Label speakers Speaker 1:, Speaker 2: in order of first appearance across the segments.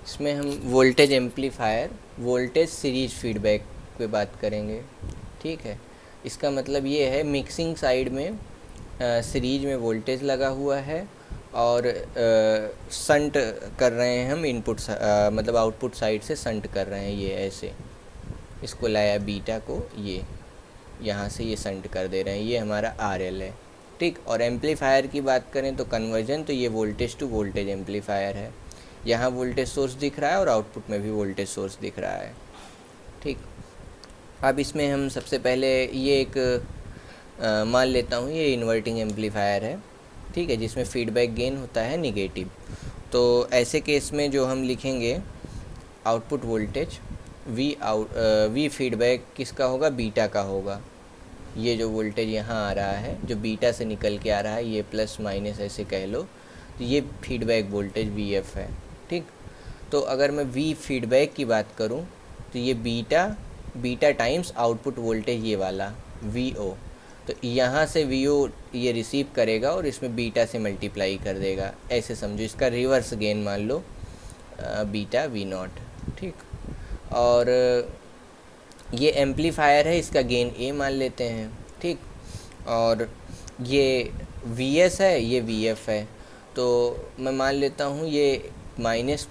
Speaker 1: इसमें हम voltage amplifier voltage series feedback पे बात करेंगे। ठीक है, इसका मतलब ये है मिक्सिंग साइड में सीरीज में वोल्टेज लगा हुआ है और संट कर रहे हैं हम इनपुट मतलब आउटपुट साइड से संट कर रहे हैं। ये ऐसे इसको लाया बीटा को, ये यहाँ से ये संट कर दे रहे हैं, ये हमारा RL है। ठीक, और एम्पलीफायर की बात करें तो कन्वर्जन, तो ये वोल्टेज टू वोल्टेज एम्पलीफायर है। यहाँ वोल्टेज सोर्स दिख रहा है और आउटपुट में भी वोल्टेज सोर्स दिख रहा है। ठीक, अब इसमें हम सबसे पहले ये एक मान लेता हूँ ये इन्वर्टिंग एम्पलीफायर है। ठीक है, जिसमें फीडबैक गेन होता है निगेटिव। तो ऐसे केस में जो हम लिखेंगे आउटपुट वोल्टेज वी फीडबैक किसका होगा, बीटा का होगा। ये जो वोल्टेज यहाँ आ रहा है जो बीटा से निकल के आ रहा है, ये प्लस माइनस ऐसे कह लो, तो ये फीडबैक वोल्टेज VF है। ठीक, तो अगर मैं V फीडबैक की बात करूँ तो ये बीटा टाइम्स आउटपुट वोल्टेज ये वाला VO, तो यहाँ से VO ये रिसीव करेगा और इसमें बीटा से मल्टीप्लाई कर देगा। ऐसे समझो, इसका रिवर्स गेन मान लो बीटा V0। ठीक, और ये एम्पलीफायर है, इसका गेन A मान लेते हैं। ठीक, और ये VS है, ये VF है, तो मैं मान लेता हूँ ये माइनस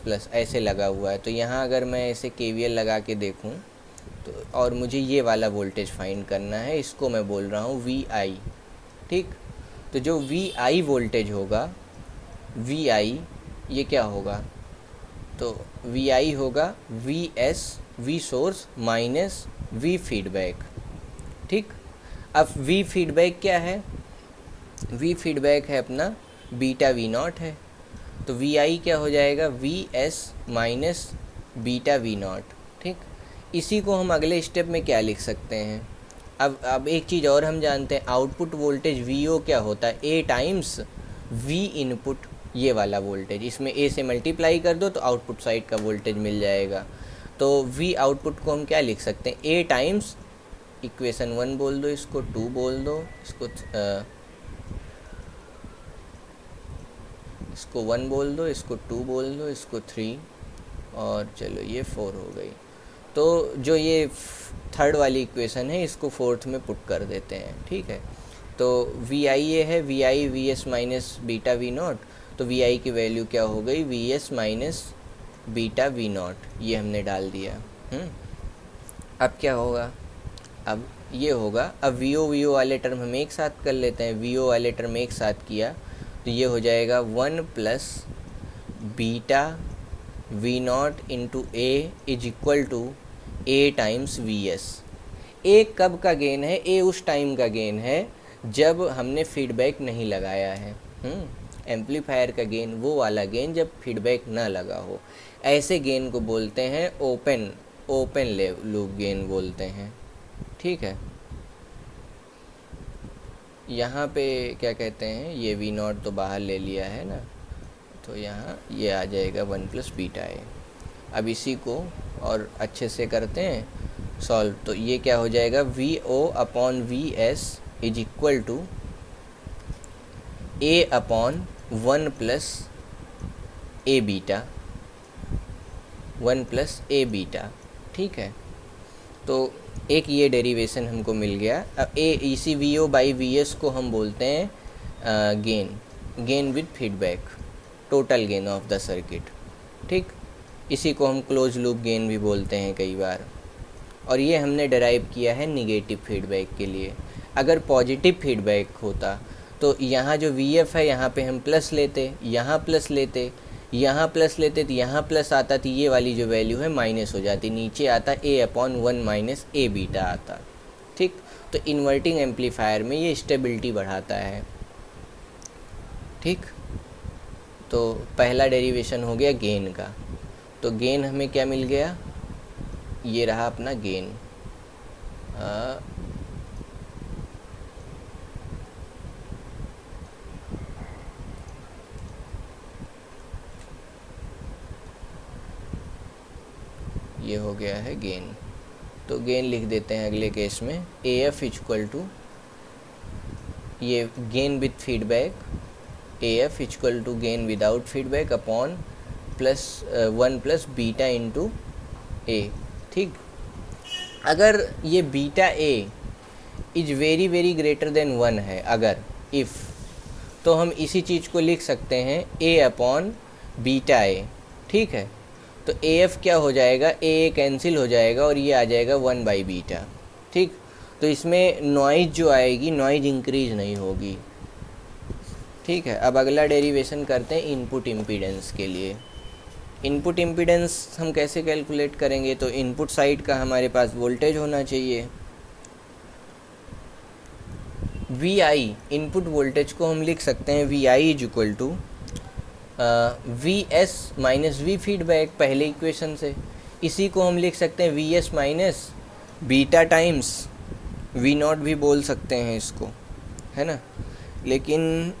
Speaker 1: प्लस ऐसे लगा हुआ है। तो यहाँ अगर मैं ऐसे KVL लगा के देखूँ तो, और मुझे ये वाला वोल्टेज फाइंड करना है, इसको मैं बोल रहा हूँ VI। ठीक, तो जो VI वोल्टेज होगा, VI ये क्या होगा, तो VI होगा V source minus V feedback. ठीक, अब V फीडबैक क्या है, V फीडबैक है अपना बीटा V0 है, तो VI क्या हो जाएगा, VS माइनस बीटा V0। ठीक, इसी को हम अगले स्टेप में क्या लिख सकते हैं, अब एक चीज़ और हम जानते हैं, आउटपुट वोल्टेज VO क्या होता है, A टाइम्स V इनपुट, ये वाला वोल्टेज, इसमें A से मल्टीप्लाई कर दो तो आउटपुट साइड का वोल्टेज मिल जाएगा। तो V आउटपुट को हम क्या लिख सकते हैं, A टाइम्स इक्वेशन 1 बोल दो, इसको 2 बोल दो, इसको 1 बोल दो, इसको 2 बोल दो, इसको 3, और चलो ये 4 हो गई। तो जो ये थर्ड वाली इक्वेशन है इसको फोर्थ में पुट कर देते हैं। ठीक है, तो VI ये है, VI VS minus beta V0, तो VI की वैल्यू क्या हो गई, VS माइनस बीटा V0, ये हमने डाल दिया। अब क्या होगा, अब ये होगा, अब VO वाले टर्म हम एक साथ कर लेते हैं, VO वाले टर्म एक साथ किया तो ये हो जाएगा 1 plus beta V0 into A is equal to A times VS। A कब का गेन है, A उस टाइम का गेन है जब हमने फीडबैक नहीं लगाया है। एम्पलीफायर का गेन वो वाला गेन जब फीडबैक ना लगा हो, ऐसे गेन को बोलते हैं ओपन लूप गेन बोलते हैं। ठीक है, यहाँ पे क्या कहते हैं, ये V0 तो बाहर ले लिया है ना, तो यहाँ ये आ जाएगा 1 प्लस बीटा A। अब इसी को और अच्छे से करते हैं सॉल्व, तो ये क्या हो जाएगा, VO upon VS is equal to A upon 1 plus A beta, 1 plus A beta. ठीक है, तो एक ये डेरिवेशन हमको मिल गया। अब इसी VO बाई VS को हम बोलते हैं gain with feedback, total gain of the circuit. ठीक, इसी को हम क्लोज लूप गेन भी बोलते हैं कई बार, और ये हमने डराइव किया है निगेटिव फीडबैक के लिए। अगर पॉजिटिव फीडबैक होता तो यहाँ जो VF है यहाँ पे हम प्लस लेते, यहाँ प्लस लेते, यहाँ प्लस लेते, तो यहाँ प्लस आता तो ये वाली जो वैल्यू है माइनस हो जाती, नीचे आता A upon 1 minus A beta आता। ठीक, तो इन्वर्टिंग एम्पलीफायर में ये स्टेबिलिटी बढ़ाता है। ठीक, तो पहला डेरिवेशन हो गया गेन का, तो गेन हमें क्या मिल गया, ये रहा अपना गेन। ये हो गया है गेन, तो गेन लिख देते हैं अगले केस में, AF इक्वल टू ये gain with feedback, AF equal to gain without feedback upon one plus beta into A. ठीक, अगर ये beta A is very very greater than 1 है, अगर इफ़, तो हम इसी चीज़ को लिख सकते हैं ए अपॉन बीटा ए। ठीक है, तो ए एफ क्या हो जाएगा, ए कैंसिल हो जाएगा और ये आ जाएगा 1 बाई बीटा। ठीक, तो इसमें नॉइज जो आएगी, नॉइज इंक्रीज नहीं होगी। ठीक है, अब अगला डेरिवेशन करते हैं इनपुट इम्पीडेंस के लिए। इनपुट इम्पीडेंस हम कैसे कैलकुलेट करेंगे, तो इनपुट साइड का हमारे पास वोल्टेज होना चाहिए। वी आई, इनपुट वोल्टेज को हम लिख सकते हैं V I is equal to V S minus V feedback, पहले इक्वेशन से। इसी को हम लिख सकते हैं V S minus beta times V naught भी बोल सकते हैं इसको, है ना। लेकिन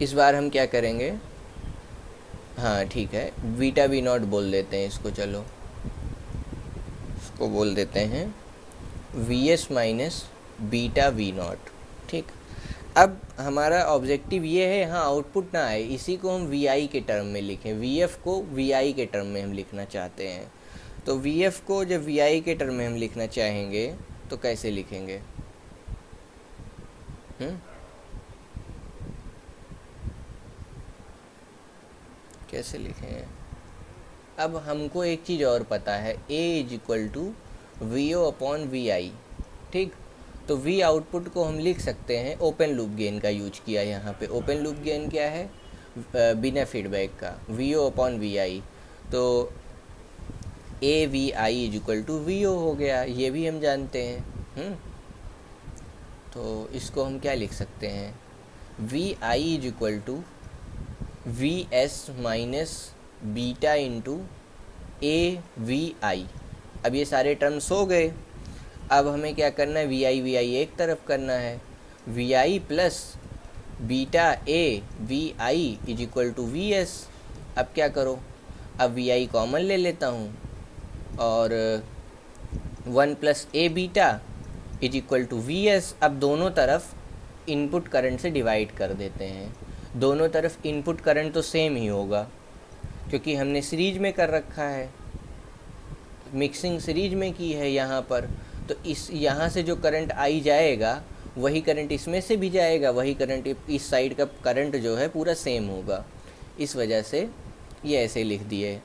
Speaker 1: इस बार हम क्या करेंगे, हाँ ठीक है, बीटा वी नॉट बोल देते हैं इसको। चलो इसको बोल देते हैं V S minus beta V not. ठीक, अब हमारा ऑब्जेक्टिव ये है यहाँ आउटपुट ना आए, इसी को हम वी आई के टर्म में लिखें। वी एफ को वी आई के टर्म में हम लिखना चाहते हैं, तो वी एफ को जब वी आई के टर्म में हम लिखना चाहेंगे तो कैसे लिखेंगे? कैसे लिखेंगे? अब हमको एक चीज़ और पता है, A is equal to V O upon V I. ठीक, तो वी आउटपुट को हम लिख सकते हैं, ओपन लूप गेन का यूज किया यहाँ पे। ओपन लूप गेन क्या है? बिना फीडबैक का, V O upon V I. तो A V I is equal to V O हो गया, ये भी हम जानते हैं। तो इसको हम क्या लिख सकते हैं, V I is equal to V S minus beta into A V I. अब ये सारे टर्म्स हो गए, अब हमें क्या करना है, वी आई एक तरफ करना है। V I plus beta A V I is equal to V S. अब क्या करो, अब वी आई कॉमन ले लेता हूँ और 1 plus A beta is equal to V S. अब दोनों तरफ इनपुट करंट से डिवाइड कर देते हैं। दोनों तरफ इनपुट करंट तो सेम ही होगा क्योंकि हमने सीरीज में कर रखा है, मिक्सिंग सीरीज में की है यहाँ पर। तो इस यहाँ से जो करंट आई जाएगा वही करंट इसमें से भी जाएगा, वही करंट इस साइड का करंट जो है पूरा सेम होगा। इस वजह से ये ऐसे लिख दिए।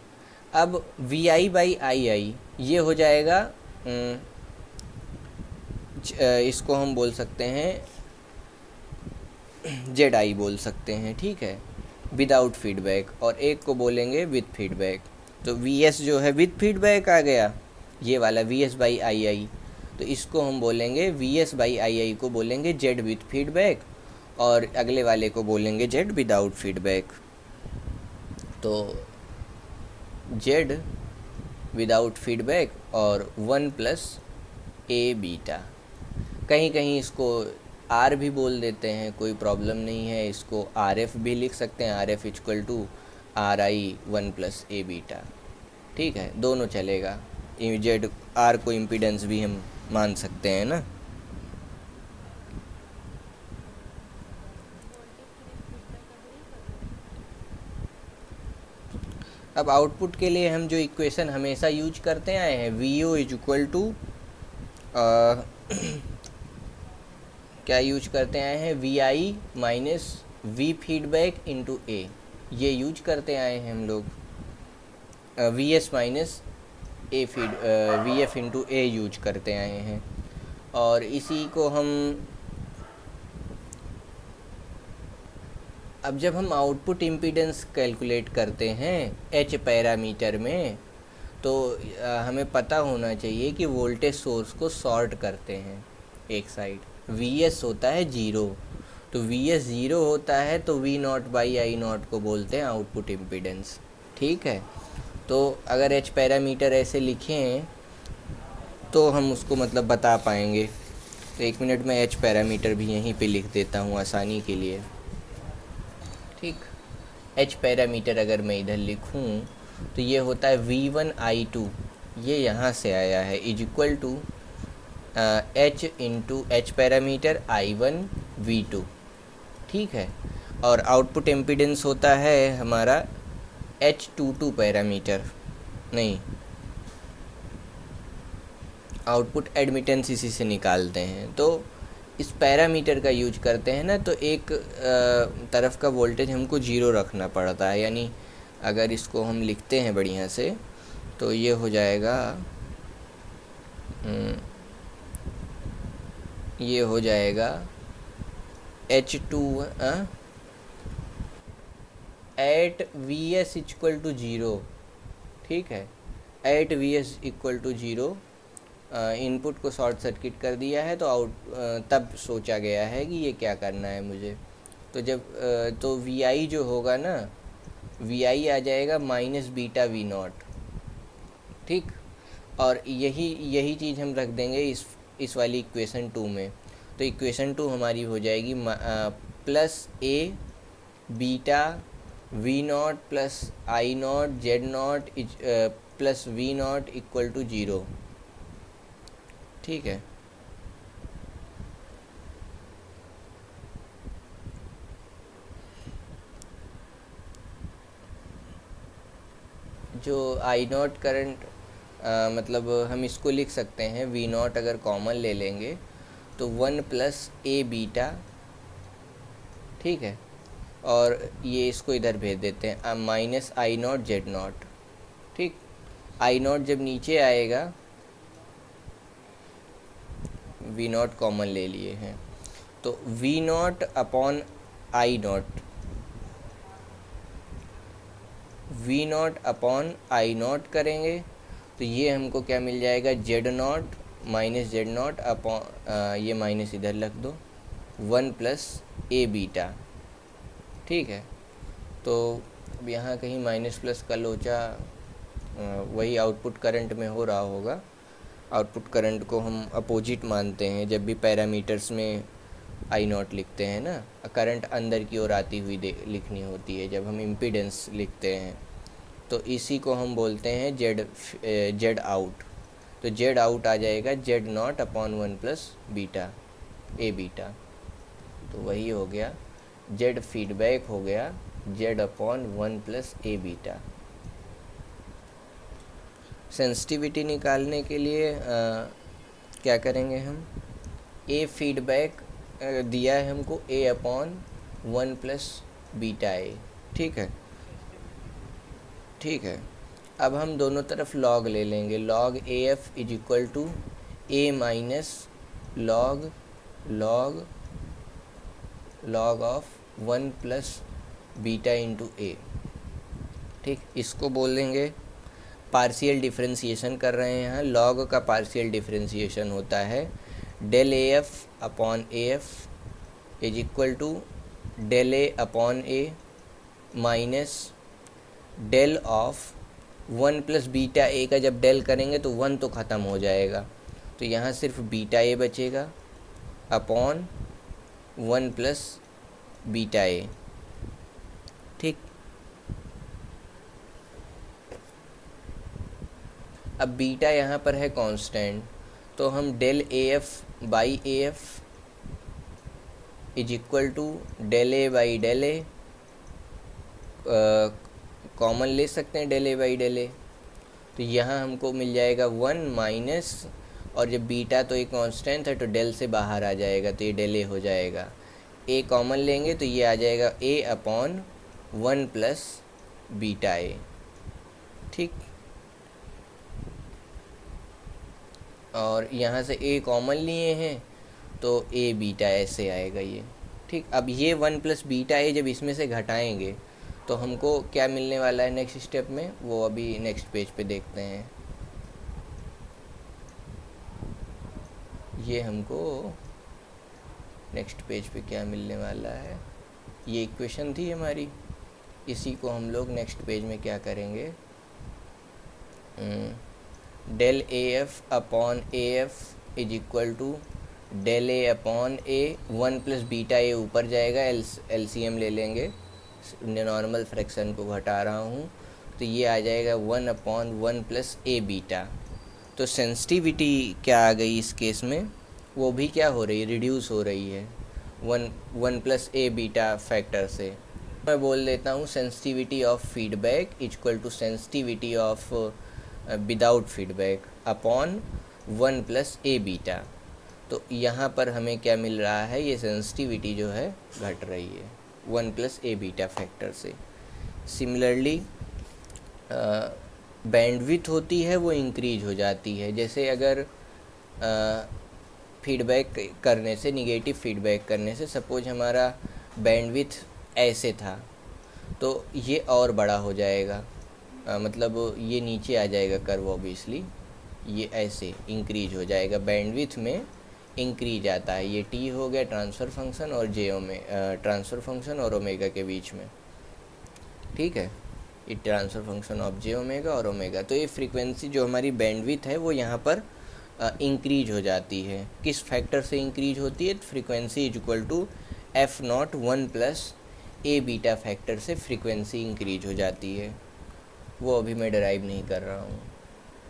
Speaker 1: अब वी आई बाई आई आई ये हो जाएगा, इसको हम बोल सकते हैं जेड आई बोल सकते हैं। ठीक है, विदाउट फीडबैक, और एक को बोलेंगे विथ फीडबैक। तो वी एस जो है विथ फीडबैक आ गया, ये वाला वी एस बाई आई आई। तो इसको हम बोलेंगे वी एस बाई आई आई को बोलेंगे जेड विथ फीडबैक, और अगले वाले को बोलेंगे जेड विदाउट फीडबैक। तो जेड विदाउट फीडबैक और 1 प्लस ए बीटा। कहीं कहीं इसको आर भी बोल देते हैं, कोई प्रॉब्लम नहीं है। इसको आर एफ भी लिख सकते हैं, R F equal to R I 1 plus A beta. ठीक है, दोनों चलेगा। जेड आर को इम्पीडेंस भी हम मान सकते हैं ना। अब आउटपुट के लिए हम जो इक्वेशन हमेशा यूज करते आए हैं, V O is equal to क्या यूज करते आए हैं, V I minus V feedback into A, ये यूज करते आए हैं हम लोग। V S minus A feed V F into A use करते आए हैं। और इसी को हम अब जब हम आउटपुट इम्पीडेंस कैलकुलेट करते हैं एच पैरामीटर में, तो हमें पता होना चाहिए कि वोल्टेज सोर्स को शॉर्ट करते हैं एक साइड। वी एस होता है 0, तो वी एस 0 होता है तो V naught by I naught को बोलते हैं आउटपुट इम्पीडेंस। ठीक है, तो अगर एच पैरामीटर ऐसे लिखें तो हम उसको मतलब बता पाएंगे। तो 1 मिनट में एच पैरामीटर भी यहीं पे लिख देता हूँ आसानी के लिए। ठीक, एच पैरामीटर अगर मैं इधर लिखूँ तो ये होता है V1 I2, ये यहाँ से आया है, is equal to H into H parameter I1 V2। ठीक है, और आउटपुट इम्पीडेंस होता है हमारा H22 पैरामीटर, नहीं, आउटपुट एडमिटेंस इसी से निकालते हैं। तो इस पैरामीटर का यूज करते हैं ना, तो एक तरफ का वोल्टेज हमको 0 रखना पड़ता है, यानी अगर इसको हम लिखते हैं बढ़िया से तो ये हो जाएगा, ये हो जाएगा H2 eight Vs equal to 0, ठीक है, at Vs equal to 0 input को शॉर्ट सर्किट कर दिया है, तो तब सोचा गया है कि ये क्या करना है मुझे। तो जब तो Vi जो होगा ना, Vi आ जाएगा माइनस बीटा V0, ठीक। और यही चीज़ हम रख देंगे इस वाली इक्वेशन 2 में। तो इक्वेशन 2 हमारी हो जाएगी plus A beta V0 plus I0 Z0 plus V0 equal to 0, ठीक है। जो I0 करंट मतलब हम इसको लिख सकते हैं, V0 अगर कॉमन ले लेंगे तो 1 प्लस ए बीटा, ठीक है। और ये इसको इधर भेज देते हैं माइनस I0 Z0, ठीक। I0 जब नीचे आएगा, V0 कॉमन ले लिए हैं, तो V0 upon I0, V0 upon I0 करेंगे तो ये हमको क्या मिल जाएगा, Z0 माइनस Z0 अपॉन ये माइनस इधर रख दो, 1 प्लस ए बीटा, ठीक है। तो अब यहाँ कहीं माइनस प्लस का लोचा वही आउटपुट करंट में हो रहा होगा। आउटपुट करंट को हम अपोजिट मानते हैं जब भी पैरामीटर्स में I0 लिखते हैं ना, करंट अंदर की ओर आती हुई लिखनी होती है जब हम इम्पीडेंस लिखते हैं। तो इसी को हम बोलते हैं जेड आउट। तो जेड आउट आ जाएगा Z0 अपॉन 1 प्लस बीटा ए बीटा, तो वही हो गया जेड फीडबैक हो गया Z upon 1 plus A beta. Sensitivity निकालने के लिए क्या करेंगे हम, ए फीडबैक दिया है हमको ए अपॉन 1 प्लस बीटा ए, ठीक है, ठीक है। अब हम दोनों तरफ लॉग ले लेंगे, log A F is equal to A minus log log log of 1 plus beta into A, ठीक। इसको बोल देंगे पार्शियल डिफरेंशिएशन कर रहे हैं यहाँ। लॉग का पार्शियल डिफरेंशिएशन होता है del A F upon A F is equal to del A upon A minus del of 1 plus beta A का जब डेल करेंगे तो 1 तो ख़त्म हो जाएगा, तो यहाँ सिर्फ बीटा ए बचेगा अपॉन 1 प्लस बीटा ए, ठीक। अब बीटा यहाँ पर है कांस्टेंट, तो हम del A F by A F is equal to del A by del A common ले सकते हैं, del A by del A. तो यहाँ हमको मिल जाएगा 1 माइनस, और जब बीटा तो एक कांस्टेंट है तो डेल से बाहर आ जाएगा तो ये डेल ए हो जाएगा। ए कॉमन लेंगे तो ये आ जाएगा ए अपॉन 1 प्लस बीटा ए, ठीक। और यहाँ से ए कॉमन लिए हैं तो ए बीटा ऐसे आएगा ये, ठीक। अब ये 1 प्लस बीटा ए जब इसमें से घटाएंगे तो हमको क्या मिलने वाला है नेक्स्ट स्टेप में, वो अभी नेक्स्ट पेज पे देखते हैं। ये हमको नेक्स्ट पेज पे क्या मिलने वाला है, ये इक्वेशन थी हमारी, इसी को हम लोग नेक्स्ट पेज में क्या करेंगे, del A F upon A F is equal to del A upon A 1 plus beta A ऊपर जाएगा, एलसीएम ले लेंगे, नॉर्मल फ्रैक्शन को घटा रहा हूँ, तो ये आ जाएगा 1 अपॉन 1 प्लस ए बीटा। तो सेंसिटिविटी क्या आ गई इस केस में, वो भी क्या हो रही है, रिड्यूस हो रही है। One plus A beta factor से। मैं बोल देता हूँ sensitivity of feedback equal to sensitivity of without feedback upon 1 plus A beta. तो यहाँ पर हमें क्या मिल रहा है, ये सेंसिटिविटी जो है घट रही है 1 प्लस ए बीटा फैक्टर से। सिमिलरली बैंडविड्थ होती है वो इंक्रीज हो जाती है। जैसे अगर फीडबैक करने से, निगेटिव फीडबैक करने से सपोज हमारा बैंडविड्थ ऐसे था तो ये और बड़ा हो जाएगा, मतलब ये नीचे आ जाएगा कर्व, ऑब्वियसली ये ऐसे इंक्रीज हो जाएगा। बैंडविड्थ में इंक्रीज आता है, ये टी हो गया ट्रांसफ़र फंक्शन और ट्रांसफ़र फंक्शन और ओमेगा के बीच में, ठीक है, ये transfer function of J omega और ओमेगा। तो ये फ्रीक्वेंसी जो हमारी बैंडविड्थ है वो यहाँ पर इंक्रीज हो जाती है। किस फैक्टर से इंक्रीज होती है? Frequency is equal to F naught 1 plus A beta factor से फ्रीक्वेंसी इंक्रीज हो जाती है। वो अभी मैं डराइव नहीं कर रहा हूँ।